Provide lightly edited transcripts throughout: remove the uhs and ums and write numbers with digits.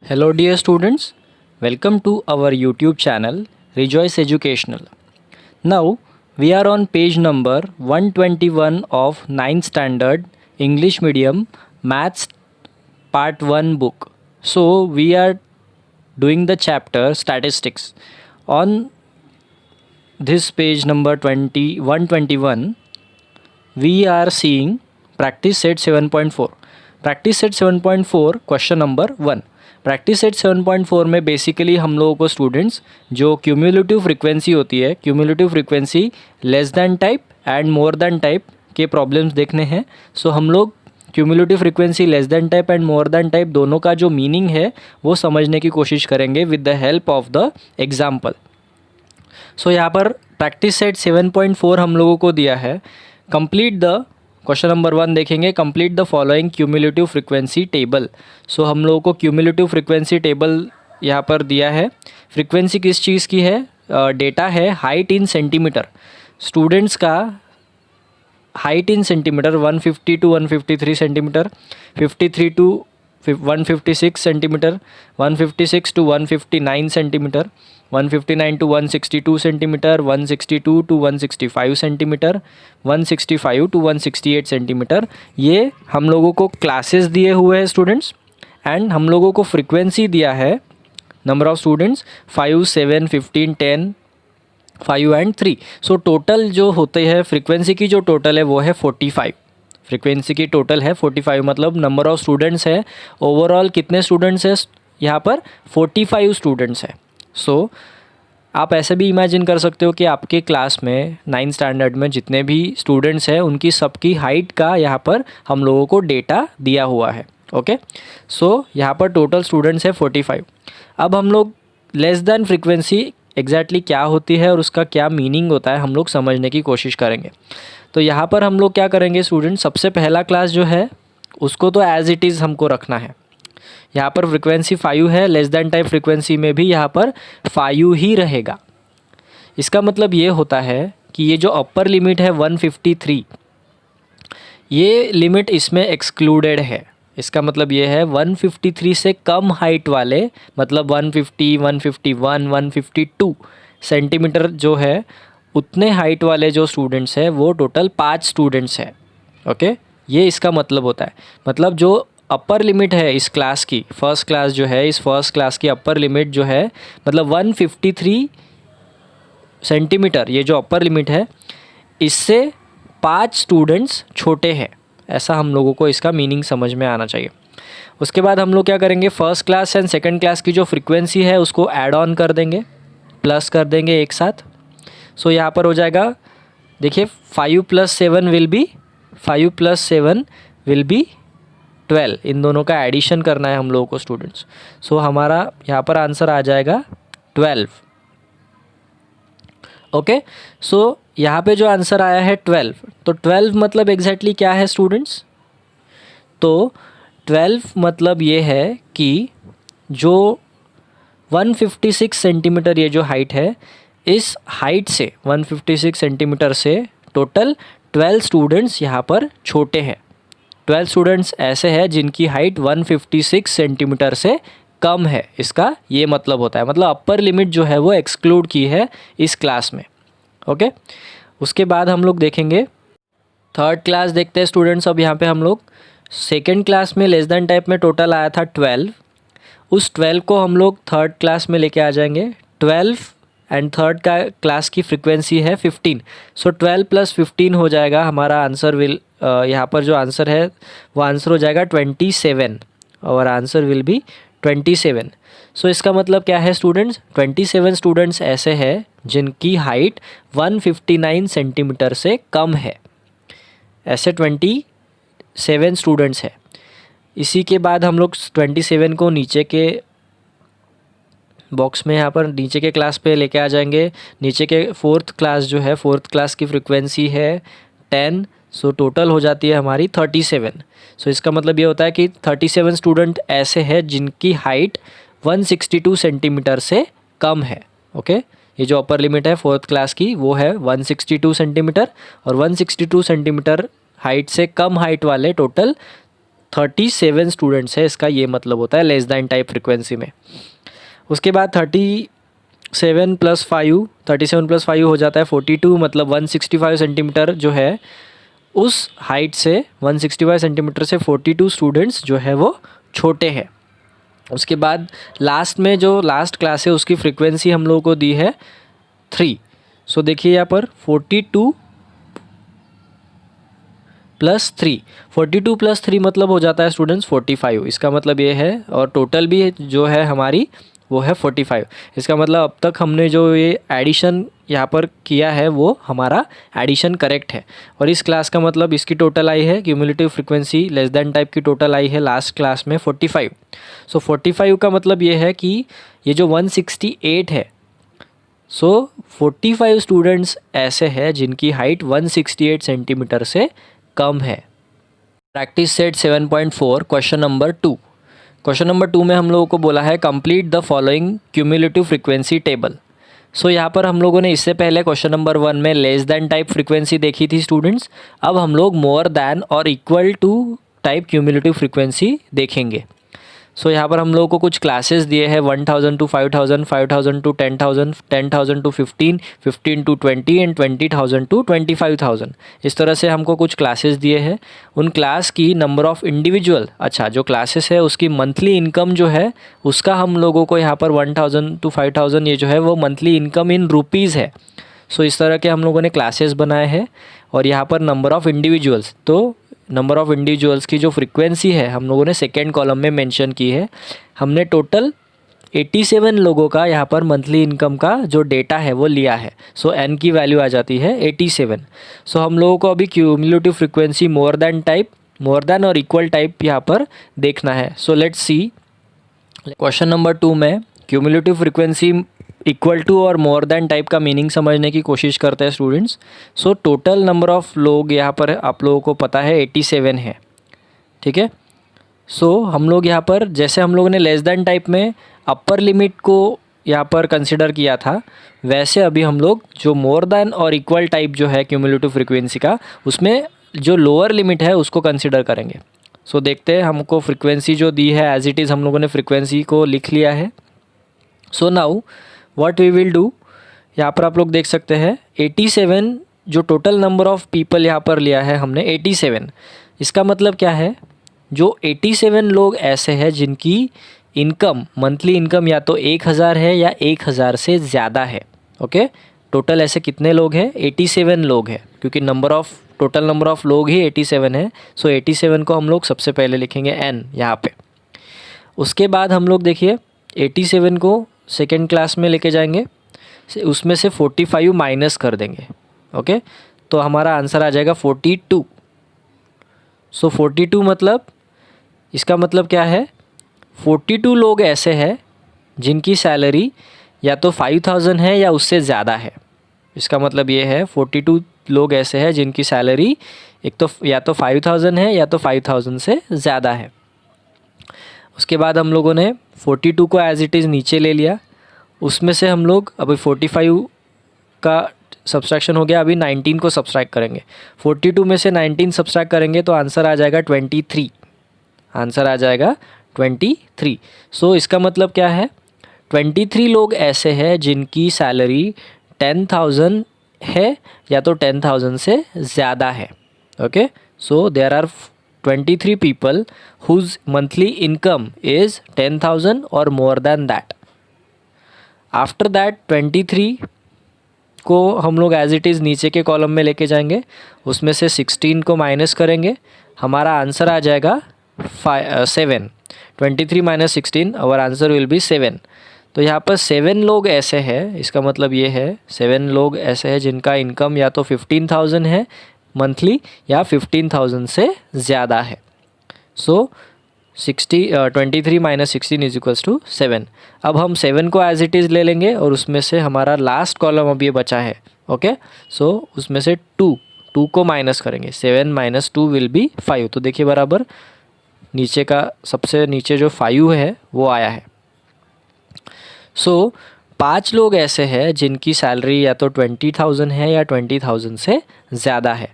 Hello dear students, welcome to our YouTube channel Rejoice Educational. Now we are on page number 121 of 9th standard English medium maths part 1 book. So we are doing the chapter statistics. On this page number 121 we are seeing practice set 7.4. Practice set 7.4 question number 1. Practice set 7.4 में basically हम लोगों को students जो cumulative frequency होती है, cumulative frequency less than type and more than type के problems देखने हैं. सो हम लोग cumulative frequency less than type and more than type दोनों का जो मीनिंग है वो समझने की कोशिश करेंगे with the help of the example. So यहाँ पर प्रैक्टिस सेट 7.4 हम लोगों को दिया है. कंप्लीट द क्वेश्चन नंबर 1 देखेंगे. Complete the following cumulative frequency table. So हम लोगों को क्यूमुलेटिव फ्रीक्वेंसी टेबल यहाँ पर दिया है. फ्रीक्वेंसी किस चीज़ की है? डेटा है हाइट इन सेंटीमीटर. स्टूडेंट्स का height in centimetre 150 to 153 centimetre, 53 to 156 centimetre, 156 to 159 centimetre, 159 to 162 centimetre, 162 to 165 centimetre, 165 to 168 centimetre. ये हम लोगों को क्लासेस दिए हुए हैं स्टूडेंट्स एंड हम लोगों को फ्रीक्वेंसी दिया है. Number of students 5, 7, 15, 10, 5 and 3. So total जो होते हैं फ्रीक्वेंसी की जो टोटल है वो है 45. फ्रीक्वेंसी की टोटल है 45. मतलब नंबर ऑफ स्टूडेंट्स है ओवरऑल कितने स्टूडेंट्स हैं यहाँ पर? 45 स्टूडेंट्स हैं. सो आप ऐसे भी इमेजिन कर सकते हो कि आपके क्लास में 9th स्टैंडर्ड में जितने भी स्टूडेंट्स हैं उनकी सबकी हाइट का यहाँ पर हम लोगों को डेटा दिया हुआ है. ओके, सो यहाँ पर टोटल स्टूडेंट्स है 45. अब हम लोग लेस दैन फ्रीक्वेंसी एग्जैक्टली क्या होती है और उसका क्या मीनिंग होता है हम लोग समझने की कोशिश करेंगे. तो यहाँ पर हम लोग क्या करेंगे स्टूडेंट, सबसे पहला क्लास जो है उसको तो एज इट इज़ हमको रखना है. यहाँ पर फ्रीक्वेंसी 5 है. लेस दैन टाइप फ्रीक्वेंसी में भी यहाँ पर 5 ही रहेगा. इसका मतलब ये होता है कि ये जो अपर लिमिट है 153, ये लिमिट इसमें एक्सक्लूडेड है. इसका मतलब ये है 153 से कम हाइट वाले, मतलब 150, 151, 152 सेंटीमीटर जो है उतने हाइट वाले जो स्टूडेंट्स हैं वो टोटल 5 स्टूडेंट्स हैं. ओके, ये इसका मतलब होता है. मतलब जो अपर लिमिट है इस क्लास की, फर्स्ट क्लास जो है, इस फर्स्ट क्लास की अपर लिमिट जो है मतलब 153 सेंटीमीटर, ये जो अपर लिमिट है इससे 5 स्टूडेंट्स छोटे हैं. ऐसा हम लोगों को इसका मीनिंग समझ में आना चाहिए. उसके बाद हम लोग क्या करेंगे, first class and second class की जो फ्रीक्वेंसी है उसको ऐड ऑन कर देंगे, प्लस कर देंगे एक साथ. सो यहाँ पर हो जाएगा, देखिए 5 + 7 विल बी 5 + 7 विल बी 12. इन दोनों का एडिशन करना है हम लोगों को स्टूडेंट्स. सो हमारा यहाँ पर आंसर आ जाएगा 12. ओके, सो यहाँ पे जो आंसर आया है 12, तो 12 मतलब एग्जैक्टली क्या है स्टूडेंट्स? तो 12 मतलब ये है कि जो 156 सेंटीमीटर ये जो हाइट है, इस हाइट से 156 सेंटीमीटर से टोटल 12 स्टूडेंट्स यहाँ पर छोटे हैं. 12 स्टूडेंट्स ऐसे हैं जिनकी हाइट 156 सेंटीमीटर से कम है. इसका ये मतलब होता है, मतलब अपर लिमिट जो है वो एक्सक्लूड की है इस क्लास में. ओके, उसके बाद हम लोग देखेंगे थर्ड क्लास देखते हैं स्टूडेंट्स. अब यहाँ पे हम लोग सेकेंड क्लास में लेस दैन टाइप में टोटल आया था 12. उस 12 को हम लोग थर्ड क्लास में लेके आ जाएंगे. 12 एंड थर्ड का क्लास की फ्रीक्वेंसी है 15. सो 12 + 15 हो जाएगा हमारा आंसर. विल यहाँ पर जो आंसर है वो आंसर हो जाएगा 27. और आंसर विल बी 27. सो इसका मतलब क्या है स्टूडेंट्स? 27 स्टूडेंट्स ऐसे हैं जिनकी हाइट 159 सेंटीमीटर से कम है. ऐसे 27 स्टूडेंट्स हैं. इसी के बाद हम लोग 27 को नीचे के बॉक्स में यहाँ पर नीचे के क्लास पे लेके आ जाएंगे. नीचे के फोर्थ क्लास जो है, फोर्थ क्लास की फ्रीक्वेंसी है 10. सो टोटल हो जाती है हमारी 37. सो इसका मतलब ये होता है कि 37 स्टूडेंट ऐसे हैं जिनकी हाइट 162 सेंटीमीटर से कम है. ओके, ये जो अपर लिमिट है फोर्थ क्लास की वो है 162 सेंटीमीटर. और 162 सेंटीमीटर हाइट से कम हाइट वाले टोटल 37 स्टूडेंट्स है, इसका ये मतलब होता है लेस दैन टाइप फ्रिक्वेंसी में। उसके बाद 37 + 5 हो जाता है 42, मतलब 165 सेंटीमीटर जो है उस हाइट से 165 सेंटीमीटर से 42 स्टूडेंट्स जो है वो छोटे हैं। उसके बाद लास्ट में जो लास्ट क्लास है उसकी फ्रीक्वेंसी हम लोगों को दी है 3। सो देखिए यहाँ पर 42 + 3, 42 + 3 मतलब हो जाता है स्टूडेंट्स 45। इसका मतलब ये है, और टोटल भी जो है हमारी वो है 45। इसका मतलब अब तक हमने जो ये एडिशन यहाँ पर किया है वो हमारा एडिशन करेक्ट है। और इस क्लास का मतलब इसकी टोटल आई है cumulative frequency less than type की टोटल आई है लास्ट क्लास में 45। सो 45 का मतलब ये है कि ये जो 168 है, सो 45 स्टूडेंट्स ऐसे हैं जिनकी हाइट 168 सेंटीमीटर से कम है। Practice set 7.4 question number 2। Question number 2 में हम लोगों को बोला है complete the following cumulative frequency table. So यहाँ पर हम लोगों ने इससे पहले क्वेश्चन नंबर 1 में लेस दैन टाइप फ्रीक्वेंसी देखी थी स्टूडेंट्स। अब हम लोग मोर दैन और equal to type cumulative frequency देखेंगे। सो यहाँ पर हम लोगों को कुछ क्लासेस दिए हैं 1000 to 5000, 5000 to 10,000, 10,000 to 15, 15 to 20 and 20,000 to 25,000। इस तरह से हमको कुछ क्लासेस दिए हैं। उन क्लास की नंबर ऑफ़ इंडिविजुअल, अच्छा जो क्लासेस है उसकी मंथली इनकम जो है उसका हम लोगों को यहाँ पर 1000 to 5000 ये जो है वो मंथली इनकम इन रुपीज़ है। सो इस तरह के हम लोगों ने क्लासेस बनाए हैं। और यहाँ पर नंबर ऑफ़ इंडिविजुअल्स, तो नंबर ऑफ़ इंडिविजुअल्स की जो फ्रीक्वेंसी है हम लोगों ने सेकेंड कॉलम में मेंशन की है। हमने टोटल 87 लोगों का यहाँ पर मंथली इनकम का जो डेटा है वो लिया है। सो एन की वैल्यू आ जाती है 87। सो हम लोगों को अभी क्यूमुलेटिव फ्रीक्वेंसी मोर दैन और इक्वल टाइप यहाँ पर देखना है। So let's see question number 2 में क्यूमुलेटिव फ्रीक्वेंसी इक्वल टू और मोर दैन टाइप का मीनिंग समझने की कोशिश करते हैं students. So total number of लोग यहाँ पर आप लोगों को पता है 87 है, ठीक है। सो हम लोग यहाँ पर जैसे हम लोगों ने लेस दैन टाइप में अपर लिमिट को यहाँ पर कंसिडर किया था, वैसे अभी हम लोग जो मोर दैन और इक्वल टाइप जो है क्यूमुलेटिव फ्रीक्वेंसी का उसमें जो लोअर लिमिट है उसको कंसिडर करेंगे। सो देखते हैं, हमको फ्रीक्वेंसी जो दी है एज इट इज़ हम लोगों ने फ्रीक्वेंसी को लिख लिया है। So now what we will do, यहाँ पर आप लोग देख सकते हैं 87 जो टोटल नंबर ऑफ़ पीपल यहाँ पर लिया है हमने 87। इसका मतलब क्या है, जो 87 लोग ऐसे हैं जिनकी इनकम मंथली इनकम या तो 1000 है या 1000 से ज़्यादा है। ओके, टोटल ऐसे कितने लोग हैं, 87 लोग हैं, क्योंकि टोटल नंबर ऑफ़ लोग ही 87 है। सो 87 को हम लोग सबसे पहले लिखेंगे n यहाँ पे। उसके बाद हम लोग देखिए 87 को सेकेंड क्लास में लेके जाएंगे, उसमें से 45 माइनस कर देंगे। ओके, तो हमारा आंसर आ जाएगा 42। सो 42 मतलब इसका मतलब क्या है, 42 लोग ऐसे हैं जिनकी सैलरी या तो 5000 है या उससे ज़्यादा है। इसका मतलब ये है 42 लोग ऐसे हैं जिनकी सैलरी एक तो या तो 5000 है या तो 5000 से ज़्यादा है। उसके बाद हम लोगों ने 42 को एज इट इज़ नीचे ले लिया, उसमें से हम लोग अभी 45 का सब्सट्रैक्शन हो गया, अभी 19 को सब्सट्रैक्ट करेंगे। 42 में से 19 सब्सट्रैक्ट करेंगे तो आंसर आ जाएगा 23। आंसर आ जाएगा 23। सो इसका मतलब क्या है, 23 लोग ऐसे हैं जिनकी सैलरी 10,000 है या तो 10,000 से ज़्यादा है। Okay, so there are 23 people whose monthly income is 10,000 or more than that. After that 23 को हम लोग एज इट इज़ नीचे के कॉलम में लेके जाएंगे, उसमें से 16 को माइनस करेंगे, हमारा आंसर आ जाएगा 7। 23 - 16 आवर आंसर विल बी 7। तो यहाँ पर 7 लोग ऐसे हैं, इसका मतलब ये है 7 लोग ऐसे हैं जिनका इनकम या तो 15,000 है मंथली या 15,000 से ज़्यादा है। सो 23 - 16 = 7। अब हम 7 को एज इट इज़ ले लेंगे और उसमें से हमारा लास्ट कॉलम अब ये बचा है। ओके, सो उसमें से 2 को माइनस करेंगे, 7 - 2 विल बी 5। तो देखिए बराबर नीचे का सबसे नीचे जो 5 है वो आया है। सो 5 लोग ऐसे हैं जिनकी सैलरी या तो 20,000 है या 20,000 से ज़्यादा है।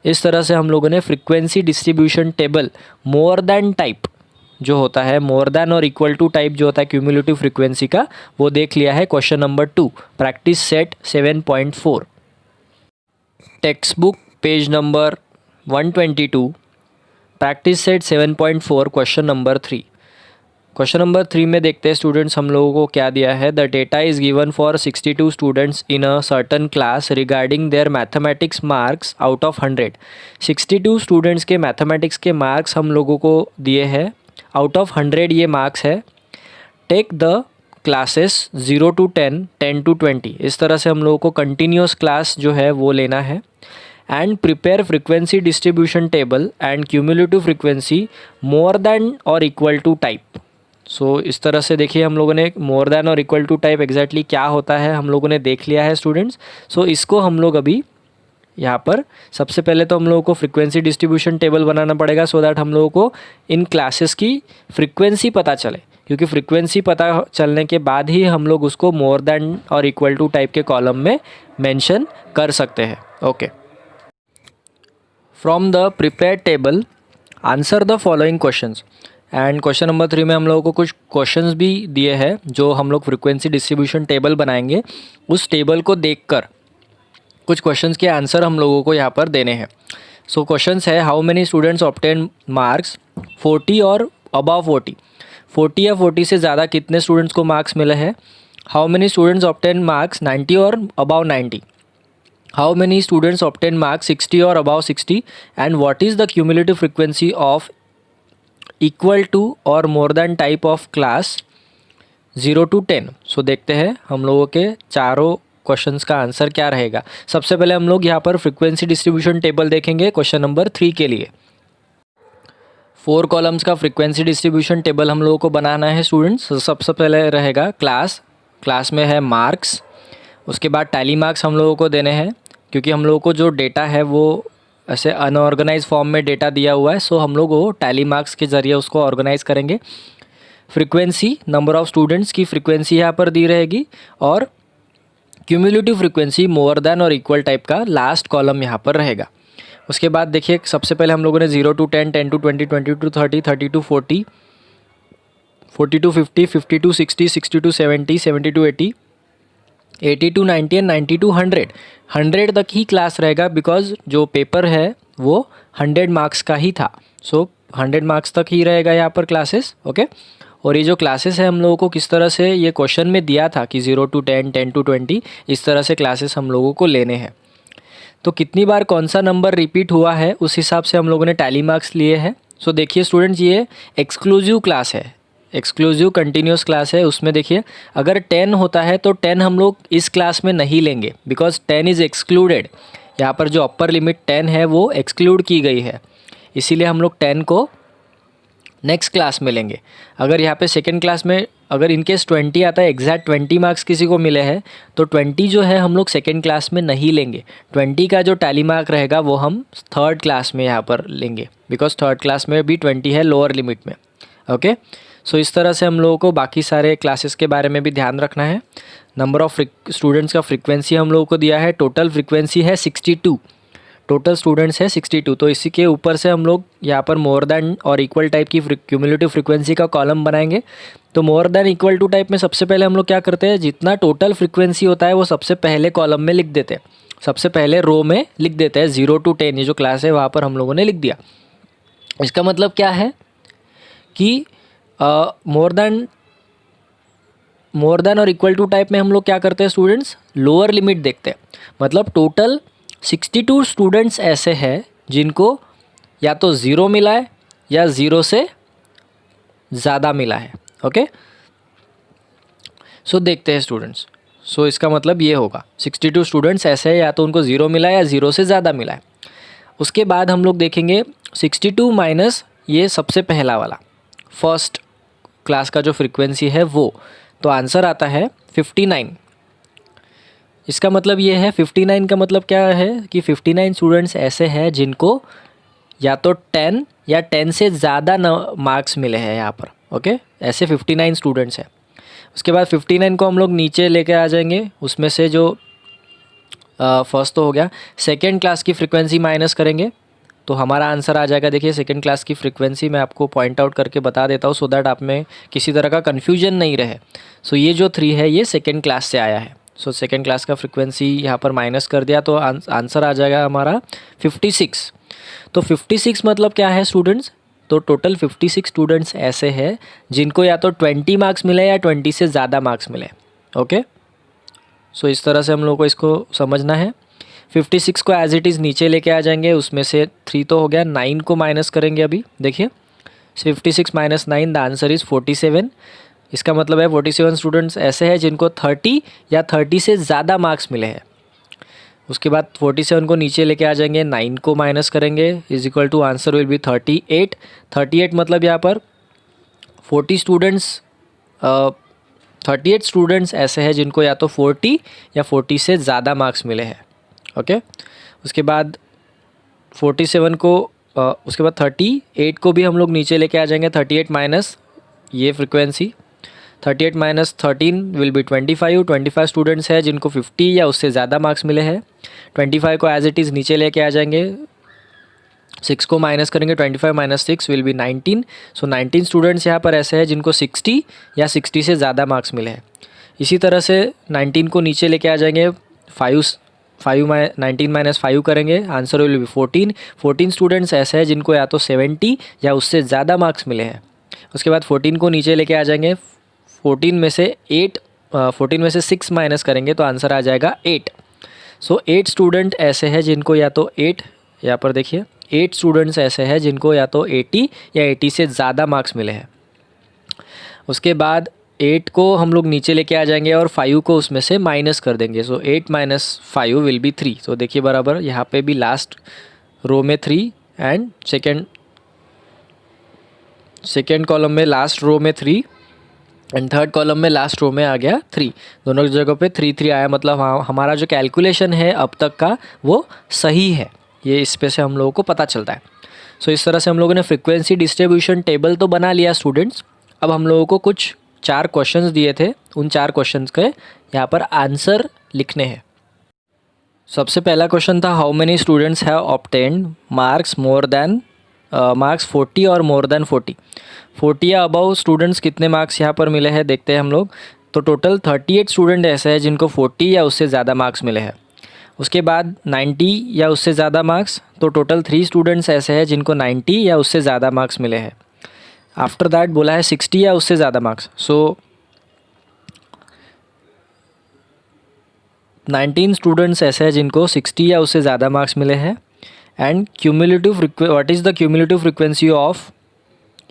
इस तरह से हम लोगों ने फ्रीक्वेंसी डिस्ट्रीब्यूशन टेबल मोर देन टाइप जो होता है, मोर देन और इक्वल टू टाइप जो होता है क्यूमुलेटिव फ्रीक्वेंसी का, वो देख लिया है question number 2 practice set 7.4। Text book page number 122 practice set 7.4 question number 3। Question number 3 में देखते हैं स्टूडेंट्स हम लोगों को क्या दिया है। The data is given for 62 students in a certain class regarding their mathematics marks out of 100। 62 students के मैथमेटिक्स के मार्क्स हम लोगों को दिए हैं, आउट ऑफ 100 ये मार्क्स है। Take the classes 0 to 10, 10 to 20, इस तरह से हम लोगों को कंटिन्यूस क्लास जो है वो लेना है। And prepare frequency distribution table and cumulative frequency more than और इक्वल टू टाइप। सो इस तरह से देखिए हम लोगों ने मोर देन और इक्वल टू टाइप एग्जैक्टली क्या होता है हम लोगों ने देख लिया है स्टूडेंट्स। सो इसको हम लोग अभी यहाँ पर सबसे पहले तो हम लोगों को फ्रीक्वेंसी डिस्ट्रीब्यूशन टेबल बनाना पड़ेगा सो दैट हम लोगों को इन क्लासेस की फ्रीक्वेंसी पता चले, क्योंकि फ्रीक्वेंसी पता चलने के बाद ही हम लोग उसको मोर देन और इक्वल टू टाइप के कॉलम में मेंशन कर सकते हैं। Okay, from the prepared table answer the following questions. And question number 3 में हम लोगों को कुछ क्वेश्चंस भी दिए हैं जो हम लोग फ्रीक्वेंसी डिस्ट्रीब्यूशन टेबल बनाएंगे, उस टेबल को देखकर कुछ क्वेश्चंस के आंसर हम लोगों को यहाँ पर देने हैं। सो क्वेश्चंस है, how many students obtain marks 40 और अबव 40, 40 या 40 से ज़्यादा कितने स्टूडेंट्स को मार्क्स मिले हैं। How many students obtain marks 90 और above 90, how many students obtain marks 60 और above 60, and what is the cumulative frequency of equal to और more than type of class 0 to 10। So देखते हैं हम लोगों के चारों क्वेश्चंस का आंसर क्या रहेगा। सबसे पहले हम लोग यहाँ पर फ्रीक्वेंसी डिस्ट्रीब्यूशन टेबल देखेंगे क्वेश्चन नंबर 3 के लिए। 4 कॉलम्स का फ्रीक्वेंसी डिस्ट्रीब्यूशन टेबल हम लोगों को बनाना है स्टूडेंट्स। सबसे पहले रहेगा क्लास, क्लास में है मार्क्स, उसके बाद टैली मार्क्स हम लोगों को देने हैं, क्योंकि हम लोगों को जो डेटा है वो ऐसे अनऑर्गेनाइज फॉर्म में डेटा दिया हुआ है। सो हम लोग वो टैली मार्क्स के ज़रिए उसको ऑर्गेनाइज करेंगे। फ्रीक्वेंसी, नंबर ऑफ़ स्टूडेंट्स की फ्रीक्वेंसी यहाँ पर दी रहेगी, और क्यूमुलेटिव फ्रीक्वेंसी मोर देन और इक्वल टाइप का लास्ट कॉलम यहाँ पर रहेगा। उसके बाद देखिए सबसे पहले हम लोगों ने 0 to 10, 10 to 20, 20 to 30, 30 to 40, 40 to 50, 50 to 60, 60 to 70, 70 to 80, 80 to 90 and 90 to 100, 100 तक ही क्लास रहेगा, बिकॉज जो पेपर है वो 100 मार्क्स का ही था। सो 100 मार्क्स तक ही रहेगा यहाँ पर क्लासेस। ओके, और ये जो क्लासेस है हम लोगों को किस तरह से ये क्वेश्चन में दिया था कि 0 to 10, 10 to 20, इस तरह से क्लासेस हम लोगों को लेने हैं। तो कितनी बार कौन सा नंबर रिपीट हुआ है उस हिसाब से हम लोगों ने टैली मार्क्स लिए हैं। सो देखिए स्टूडेंट्स, ये एक्सक्लूसिव क्लास है, एक्सक्लूसिव कंटिन्यूस क्लास है। उसमें देखिए अगर 10 होता है तो 10 हम लोग इस क्लास में नहीं लेंगे, बिकॉज 10 इज़ एक्सक्लूडेड। यहाँ पर जो अपर लिमिट 10 है वो एक्सक्लूड की गई है, इसीलिए हम लोग 10 को नेक्स्ट क्लास में लेंगे। अगर यहाँ पे सेकेंड क्लास में अगर इनकेस 20 आता है, एग्जैक्ट 20 मार्क्स किसी को मिले हैं, तो 20 जो है हम लोग सेकेंड क्लास में नहीं लेंगे। 20 का जो टैली मार्क रहेगा वो हम थर्ड क्लास में यहाँ पर लेंगे, बिकॉज थर्ड क्लास में भी 20 है लोअर लिमिट में। ओके, सो इस तरह से हम लोगों को बाकी सारे क्लासेस के बारे में भी ध्यान रखना है। नंबर ऑफ़ स्टूडेंट्स का फ्रीक्वेंसी हम लोगों को दिया है, टोटल फ्रीक्वेंसी है 62, टोटल स्टूडेंट्स है 62। तो इसी के ऊपर से हम लोग यहाँ पर मोर देन और इक्वल टाइप की क्यूमुलेटिव फ्रीक्वेंसी का कॉलम बनाएंगे। तो more than equal to type में सबसे पहले हम लोग क्या करते हैं, जितना टोटल फ्रीक्वेंसी होता है वो सबसे पहले कॉलम में लिख देते हैं, सबसे पहले रो में लिख देते हैं। 0 to 10 ये जो क्लास है वहाँ पर हम लोगों ने लिख दिया। इसका मतलब क्या है कि मोर देन और इक्वल टू टाइप में हम लोग क्या करते हैं स्टूडेंट्स, लोअर लिमिट देखते हैं। मतलब टोटल 62 स्टूडेंट्स ऐसे हैं जिनको या तो 0 मिला है या 0 से ज़्यादा मिला है। ओके, सो देखते हैं स्टूडेंट्स। सो इसका मतलब ये होगा 62 स्टूडेंट्स ऐसे हैं या तो उनको 0 मिला है या 0 से ज़्यादा मिला है। उसके बाद हम लोग देखेंगे 62 माइनस ये सबसे पहला वाला फर्स्ट क्लास का जो फ्रीक्वेंसी है वो, तो आंसर आता है 59। इसका मतलब ये है 59 का मतलब क्या है कि 59 स्टूडेंट्स ऐसे हैं जिनको या तो 10 या 10 से ज़्यादा मार्क्स मिले हैं यहाँ पर। ओके, ऐसे 59 स्टूडेंट्स हैं। उसके बाद 59 को हम लोग नीचे लेके आ जाएंगे, उसमें से जो फर्स्ट तो हो गया, सेकेंड क्लास की फ्रीक्वेंसी माइनस करेंगे तो हमारा आंसर आ जाएगा। देखिए सेकेंड क्लास की फ्रीक्वेंसी मैं आपको पॉइंट आउट करके बता देता हूँ सो दैट आप में किसी तरह का कन्फ्यूजन नहीं रहे। सो ये जो 3 है ये सेकेंड क्लास से आया है। सो सेकेंड क्लास का फ्रीक्वेंसी यहाँ पर माइनस कर दिया तो आंसर आ जाएगा हमारा 56। तो 56 मतलब क्या है स्टूडेंट्स, तो टोटल 56 स्टूडेंट्स ऐसे हैं जिनको या तो 20 मार्क्स मिले या 20 से ज़्यादा मार्क्स मिले। ओके, सो इस तरह से हम लोगों को इसको समझना है। 56 को एज इट इज़ नीचे लेके आ जाएंगे, उसमें से 3 तो हो गया, 9 को माइनस करेंगे। अभी देखिए 56 माइनस 9 द आंसर इज़ 47। इसका मतलब है 47 स्टूडेंट्स ऐसे हैं जिनको 30 या 30 से ज़्यादा मार्क्स मिले हैं। उसके बाद 47 को नीचे लेके आ जाएंगे, 9 को माइनस करेंगे, is equal to answer will be 38। 38 मतलब यहाँ पर 38 स्टूडेंट्स ऐसे हैं जिनको या तो 40 या 40 से ज़्यादा मार्क्स मिले हैं। ओके, उसके बाद 47 को उसके बाद 38 को भी हम लोग नीचे लेके आ जाएंगे। 38 माइनस ये frequency, 38 minus 13 will be 25। 25 students हैं जिनको 50 या उससे ज़्यादा मार्क्स मिले हैं। 25 को एज इट इज़ नीचे लेके आ जाएंगे, 6 को माइनस करेंगे, 25 minus 6 will be 19। So 19 students यहाँ पर ऐसे हैं जिनको 60 या 60 से ज़्यादा मार्क्स मिले हैं। इसी तरह से 19 को नीचे लेके आ जाएंगे, 19 माइनस 5 करेंगे, आंसर विल बी 14। 14 स्टूडेंट्स ऐसे हैं जिनको या तो 70 या उससे ज़्यादा मार्क्स मिले हैं। उसके बाद 14 को नीचे लेके आ जाएंगे, 14 में से 6 माइनस करेंगे तो आंसर आ जाएगा 8। सो 8 स्टूडेंट ऐसे हैं जिनको या तो 8, यहाँ पर देखिए 8 स्टूडेंट्स ऐसे हैं जिनको या तो 80 या 80 से ज़्यादा मार्क्स मिले हैं। उसके बाद 8 को हम लोग नीचे लेके आ जाएंगे और 5 को उसमें से माइनस कर देंगे। सो 8 माइनस 5 विल बी 3। तो देखिए बराबर यहाँ पे भी लास्ट रो में 3 एंड सेकेंड कॉलम में लास्ट रो में 3 एंड थर्ड कॉलम में लास्ट रो में आ गया 3। दोनों जगह पे 3 3 आया, मतलब हमारा जो कैलकुलेशन है अब तक का वो सही है, ये इस पे से हम लोगों को पता चलता है। सो इस तरह से हम लोगों ने फ्रीक्वेंसी डिस्ट्रीब्यूशन टेबल तो बना लिया स्टूडेंट्स। अब हम लोगों को कुछ 4 क्वेश्चंस दिए थे, उन 4 क्वेश्चंस के यहाँ पर आंसर लिखने हैं। सबसे पहला क्वेश्चन था how many students have obtained marks 40 और मोर देन 40। 40 या अबव स्टूडेंट्स कितने मार्क्स यहाँ पर मिले हैं देखते हैं हम लोग। तो टोटल 38 स्टूडेंट ऐसे हैं जिनको 40 या उससे ज़्यादा मार्क्स मिले हैं। उसके बाद 90 या उससे ज़्यादा मार्क्स, तो टोटल 3 स्टूडेंट्स ऐसे हैं जिनको 90 या उससे ज़्यादा मार्क्स मिले हैं। आफ्टर दैट बोला है 60 या उससे ज़्यादा मार्क्स। सो 19 स्टूडेंट्स ऐसे हैं जिनको 60 या उससे ज़्यादा मार्क्स मिले हैं। And what is the cumulative frequency of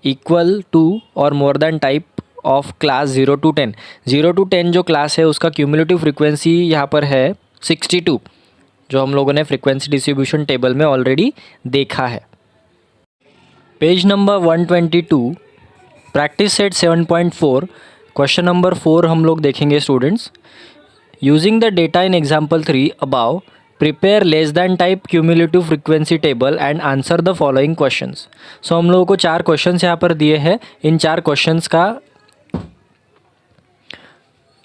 equal to और more than type of class 0 to 10। 0 to 10 जो क्लास है उसका क्यूमुलेटिव फ्रीक्वेंसी यहाँ पर है 62, जो हम लोगों ने फ्रीक्वेंसी डिस्ट्रीब्यूशन टेबल में ऑलरेडी देखा है। Page number 122 practice set 7.4 question number 4 हम लोग देखेंगे students. Using the data in example 3 above prepare less than type cumulative frequency table and answer the following questions. So हम लोगों को 4 क्वेश्चंस यहाँ पर दिए हैं, इन 4 क्वेश्चंस का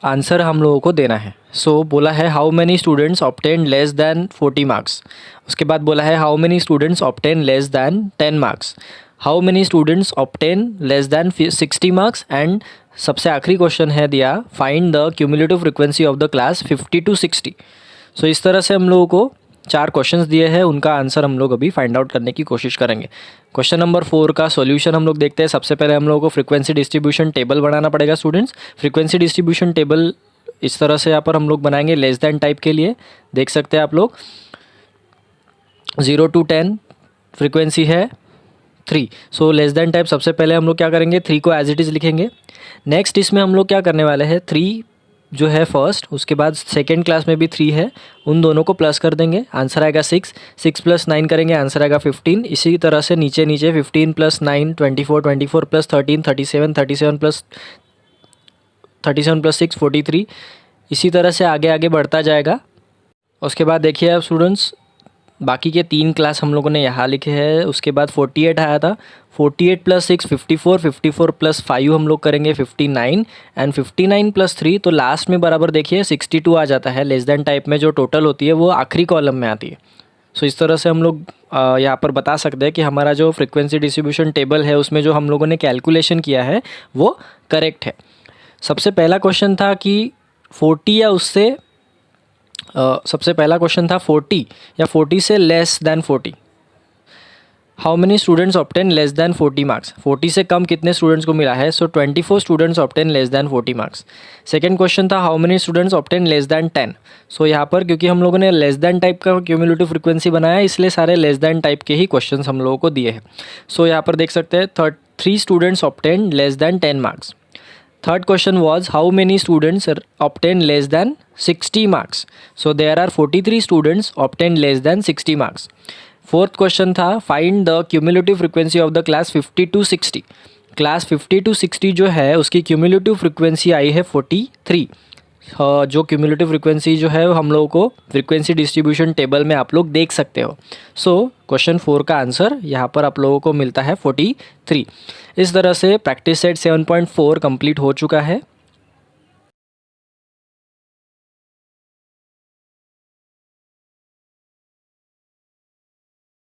आंसर हम लोगों को देना है। सो बोला है how many students obtain less than 40 marks. उसके बाद बोला है how many students obtain less than 10 marks, how many students obtain less then 60 marks and सबसे आखिरी क्वेश्चन है दिया find the cumulative frequency of the class 50 to 60। सो इस तरह से हम लोगों को 4 क्वेश्चंस दिए हैं, उनका आंसर हम लोग अभी फाइंड आउट करने की कोशिश करेंगे। क्वेश्चन नंबर 4 का सॉल्यूशन हम लोग देखते हैं। सबसे पहले हम लोगों को फ्रीक्वेंसी डिस्ट्रीब्यूशन टेबल बनाना पड़ेगा स्टूडेंट्स। फ्रीक्वेंसी डिस्ट्रीब्यूशन टेबल इस तरह से यहाँ पर हम लोग बनाएंगे लेस दैन टाइप के लिए। देख सकते हैं आप लोग 0 to 10 फ्रीक्वेंसी है 3। सो लेस दैन टाइप सबसे पहले हम लोग क्या करेंगे, 3 को एज इट इज़ लिखेंगे। नेक्स्ट इसमें हम लोग क्या करने वाले हैं, 3 जो है फर्स्ट, उसके बाद सेकेंड क्लास में भी 3 है, उन दोनों को प्लस कर देंगे, आंसर आएगा 6। 6 + 9 करेंगे, आंसर आएगा 15। इसी तरह से नीचे 15 + 9 24, 24 + 13 37, 37 + 6 43। इसी तरह से आगे आगे बढ़ता जाएगा। उसके बाद देखिए आप स्टूडेंट्स बाकी के 3 क्लास हम लोगों ने यहाँ लिखे हैं। उसके बाद 48 आया था, 48 + 6 54, 54 + 5 हम लोग करेंगे 59 एंड 59 + 3, तो लास्ट में बराबर देखिए 62 आ जाता है। लेस देन टाइप में जो टोटल होती है वो आखिरी कॉलम में आती है। सो इस तरह से हम लोग यहाँ पर बता सकते हैं कि हमारा जो फ्रीक्वेंसी डिस्ट्रीब्यूशन टेबल है उसमें जो हम लोगों ने कैलकुलेशन किया है वो करेक्ट है। सबसे पहला क्वेश्चन था कि 40 या उससे सबसे पहला क्वेश्चन था 40 या 40 से less than 40। How many students obtain less than 40 marks. 40 से कम कितने स्टूडेंट्स को मिला है? So 24 students obtain less than 40 marks. Second question था how many students obtain less than 10। So यहाँ पर क्योंकि हम लोगों ने लेस दैन टाइप का क्यूमुलेटिव फ्रीक्वेंसी बनाया है, इसलिए सारे लेस दैन टाइप के ही क्वेश्चंस हम लोगों को दिए हैं। सो यहाँ पर देख सकते हैं 3 students obtain less than 10 marks. Third question was how many students obtain less than 60 marks. So there are 43 students obtain less than 60 marks. Fourth question था find the cumulative frequency of the class 50 to 60. Class 50 to 60 जो है उसकी cumulative frequency आई है 43। जो cumulative frequency जो है हम लोगों को फ्रिक्वेंसी डिस्ट्रीब्यूशन टेबल में आप लोग देख सकते हो। सो क्वेश्चन 4 का आंसर यहाँ पर आप लोगों को मिलता है 43। इस तरह से प्रैक्टिस सेट 7.4 कंप्लीट हो चुका है।